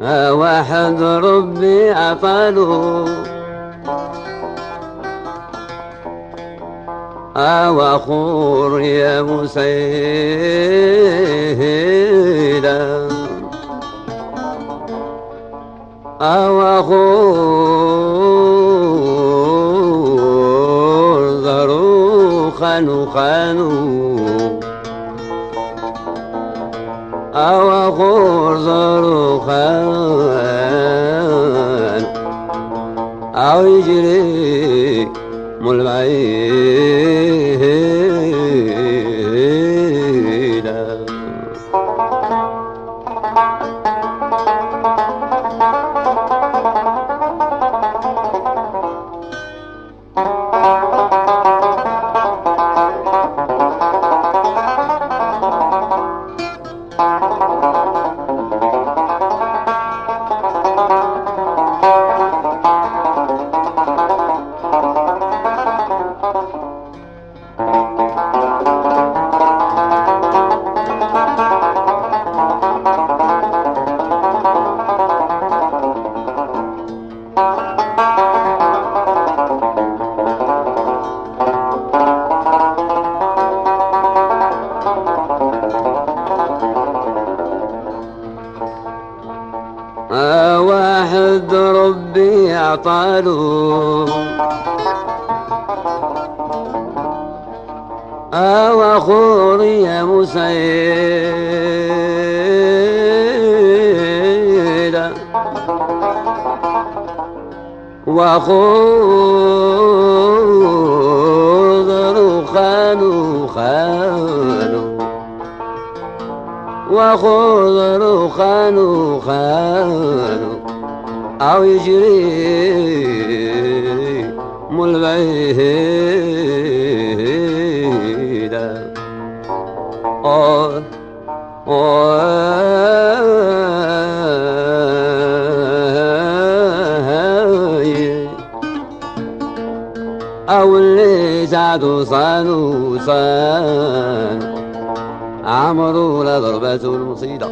واحد ربي عطاله وخور يا مسيلة وخور ذرو خانو وخور ذرو خان أو يجري ملعيلة واحد ربي عطاله وخور يا مسيلة وخور خانو وخور خانو أو يجري ملبيلة أو اللي زادوا صانو عمرو لضربة المصيدة.